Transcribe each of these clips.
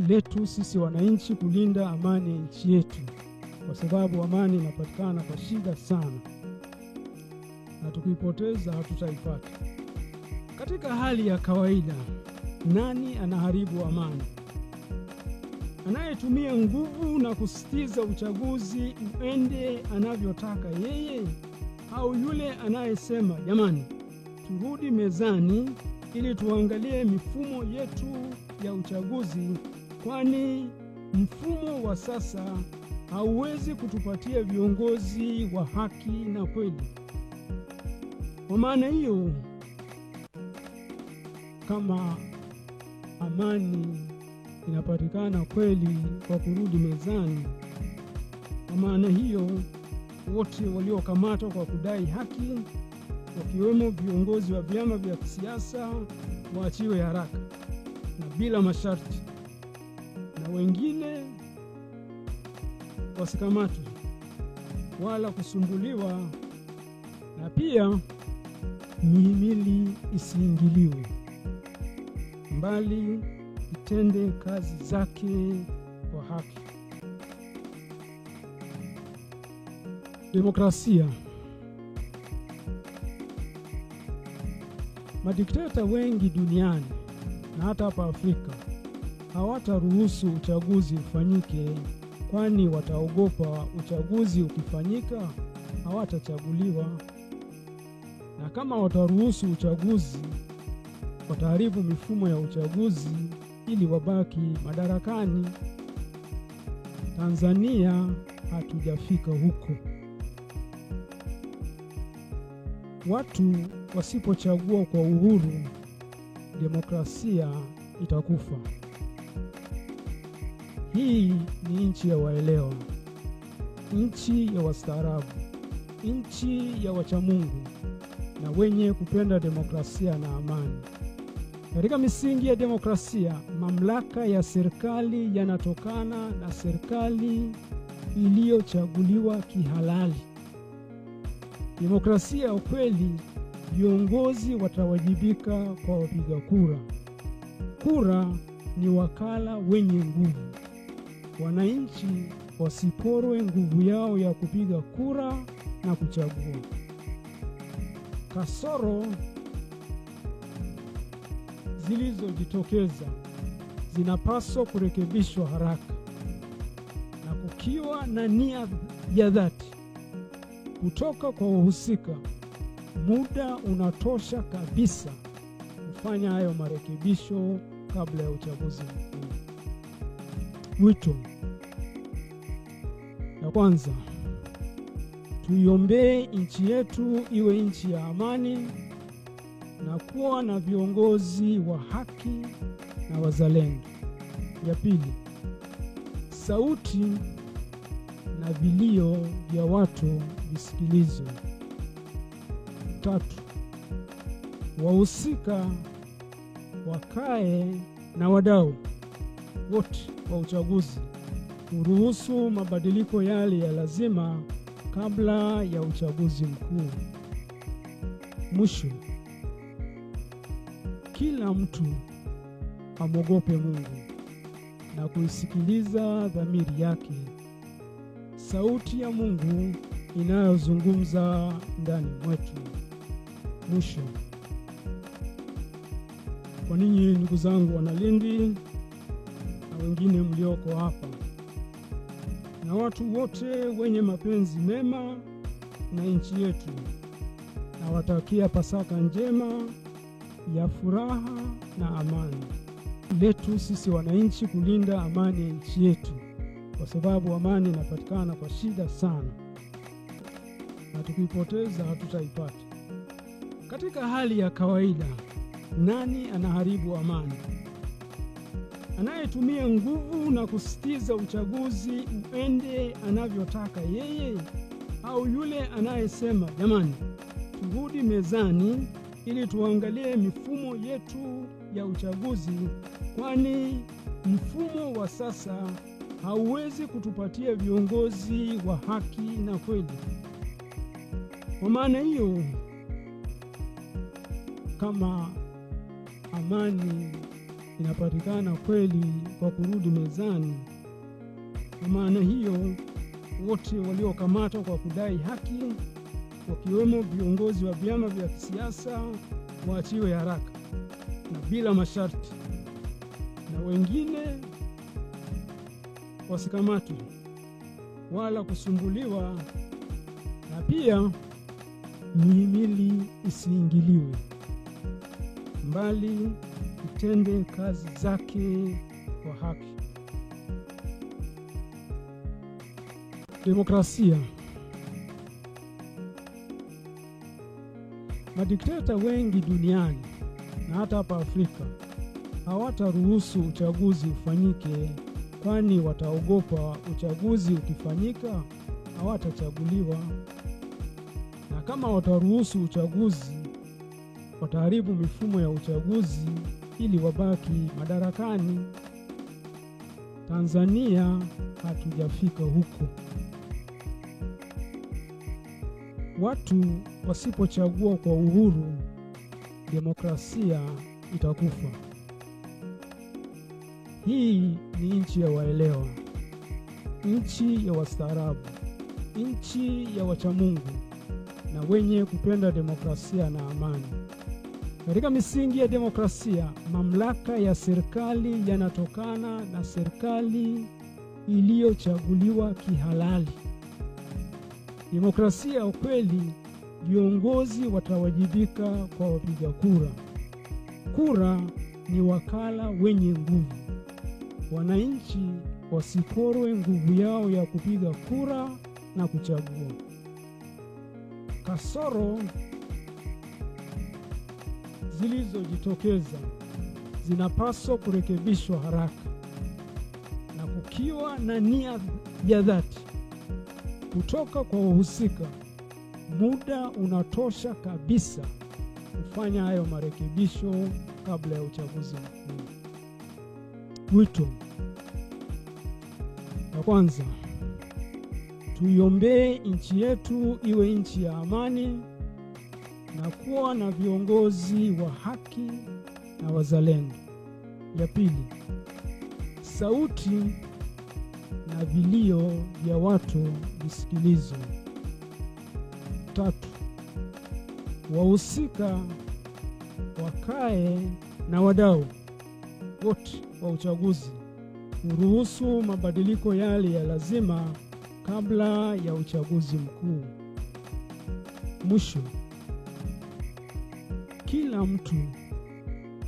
letu sisi wananchi kulinda amani ya nchi yetu, kwa sababu amani inapatikana kwa shida sana, na tukipoteza hatutaipata. Katika hali ya kawaida, nani anaharibu amani? Anayetumia nguvu na kusitiza uchaguzi uende anavyotaka yeye, au yule anayesema jamani, turudi mezani ili tuangalie mifumo yetu ya uchaguzi, kwani mfumo wa sasa hauwezi kutupatia viongozi wa haki na kweli. Kwa maana hiyo, kama amani inapatikana kweli kwa kurudi mezani, kwa maana hiyo wote waliokamatwa kwa kudai haki, wakiwemo viongozi wa vyama vya kisiasa, waachiwe haraka na bila masharti, na wengine wasikamatwe wala kusumbuliwa, na pia mihimili isiingiliwe, mbali itende kazi zake kwa haki. Demokrasia. Madikteta wengi duniani na hata hapa Afrika hawataruhusu uchaguzi ufanyike, kwani wataogopa uchaguzi ukifanyika hawatachaguliwa, na kama wataruhusu uchaguzi wataharibu mifumo ya uchaguzi ili wabaki madarakani. Tanzania hatujafika huko. Watu wasipochagua kwa uhuru, demokrasia itakufa. Hii ni nchi ya waelewa, nchi ya wastaarabu, nchi ya wachamungu na wenye kupenda demokrasia na amani. Katika misingi ya demokrasia, mamlaka ya serikali yanatokana na serikali iliyochaguliwa kihalali. Demokrasia ya kweli, viongozi watawajibika kwa wapiga kura. Kura ni wakala wenye nguvu. Wananchi wasiporwe nguvu yao ya kupiga kura na kuchagua. Kasoro zilizojitokeza zinapaswa kurekebishwa haraka, na kukiwa na nia ya dhati kutoka kwa wahusika, muda unatosha kabisa kufanya hayo marekebisho kabla ya uchaguzi mkuu. Wito. Ya kwanza, tuiombee nchi yetu iwe nchi ya amani na kuwa na viongozi wa haki na wazalendo. Ya pili, sauti na vilio vya watu visikilizwe. Tatu, wahusika wakae na wadau wote wa uchaguzi kuruhusu mabadiliko yale ya lazima kabla ya uchaguzi mkuu. Mwisho, kila mtu amwogope Mungu na kuisikiliza dhamiri yake, sauti ya Mungu inayozungumza ndani mwetu. Mwisho, kwa ninyi ndugu zangu Wanalindi na wengine mlioko hapa, na watu wote wenye mapenzi mema na nchi yetu, na watakia Pasaka njema ya furaha na amani. Letu sisi wananchi kulinda amani ya nchi yetu, kwa sababu amani inapatikana kwa shida sana, na tukipoteza hatutaipata. Katika hali ya kawaida, nani anaharibu amani? Anayetumia nguvu na kusitiza uchaguzi uende anavyotaka yeye, au yule anayesema jamani, turudi mezani ili tuangalie mifumo yetu ya uchaguzi, kwani mfumo wa sasa hauwezi kutupatia viongozi wa haki na kweli. Kwa maana hiyo, kama amani inapatikana kweli kwa kurudi mezani. Kwa maana hiyo, wote waliokamatwa kwa kudai haki, wakiwemo viongozi wa vyama vya kisiasa, waachiwe haraka na bila masharti, na wengine wasikamatwe wala kusumbuliwa, na pia mihimili isiingiliwe, mbali itende kazi zake kwa haki. Demokrasia. Madikteta wengi duniani na hata hapa Afrika hawataruhusu uchaguzi ufanyike, kwani wataogopa uchaguzi ukifanyika hawatachaguliwa, na kama wataruhusu uchaguzi wataharibu mifumo ya uchaguzi ili wabaki madarakani. Tanzania hatujafika huko. Watu wasipochagua kwa uhuru, demokrasia itakufa. Hii ni nchi ya waelewa, nchi ya wastaarabu, nchi ya wachamungu na wenye kupenda demokrasia na amani. Katika misingi ya demokrasia, mamlaka ya serikali yanatokana na serikali iliyochaguliwa kihalali. Demokrasia ya kweli, viongozi watawajibika kwa wapiga kura. Kura ni wakala wenye nguvu. Wananchi wasiporwe nguvu yao ya kupiga kura na kuchagua. Kasoro zilizojitokeza zinapaswa kurekebishwa haraka, na kukiwa na nia ya dhati kutoka kwa wahusika, muda unatosha kabisa kufanya hayo marekebisho kabla ya uchaguzi mkuu. Wito wa kwanza: tuiombee nchi yetu iwe nchi ya amani na kuwa na viongozi wa haki na wazalendo. Ya pili, sauti na vilio vya watu visikilizwe. Tatu, wahusika wakae na wadau wote wa uchaguzi kuruhusu mabadiliko yale ya lazima kabla ya uchaguzi mkuu. Mwisho, kila mtu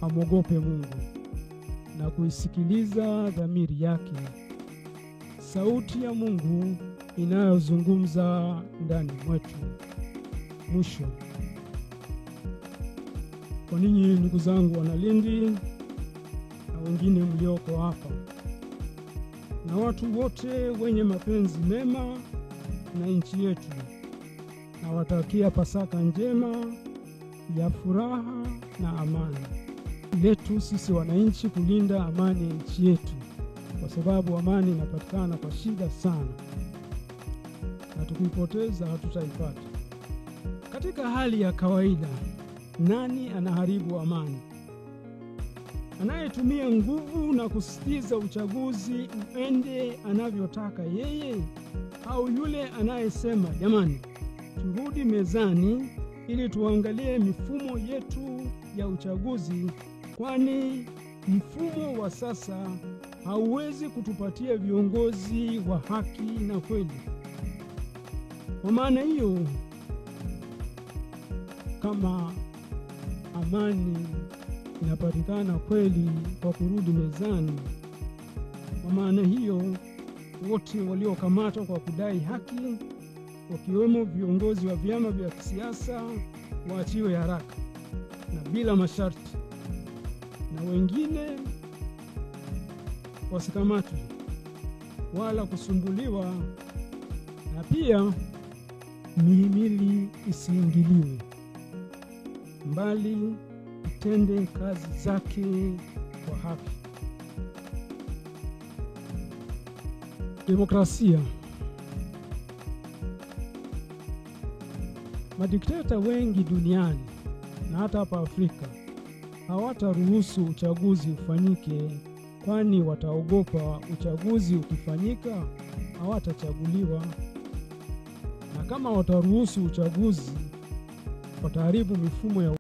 amwogope Mungu na kuisikiliza dhamiri yake, sauti ya Mungu inayozungumza ndani mwetu. Mwisho, kwa ninyi ndugu zangu Wanalindi na wengine mlioko hapa, na watu wote wenye mapenzi mema na nchi yetu, na watakia Pasaka njema ya furaha na amani. Letu sisi wananchi kulinda amani ya nchi yetu, kwa sababu amani inapatikana kwa shida sana, na tukipoteza hatutaipata. Katika hali ya kawaida, nani anaharibu amani? Anayetumia nguvu na kusitiza uchaguzi uende anavyotaka yeye, au yule anayesema jamani, turudi mezani ili tuangalie mifumo yetu ya uchaguzi, kwani mfumo wa sasa hauwezi kutupatia viongozi wa haki na kweli. Kwa maana hiyo, kama amani inapatikana kweli kwa kurudi mezani, kwa maana hiyo wote waliokamatwa kwa kudai haki, wakiwemo viongozi wa vyama vya kisiasa, waachiwe haraka na bila masharti, na wengine wasikamatwe wala kusumbuliwa, na pia mihimili isiingiliwe, mbali itende kazi zake kwa haki. Demokrasia. Madikteta wengi duniani na hata hapa Afrika hawataruhusu uchaguzi ufanyike, kwani wataogopa uchaguzi ukifanyika hawatachaguliwa. Na kama wataruhusu uchaguzi, wataharibu mifumo ya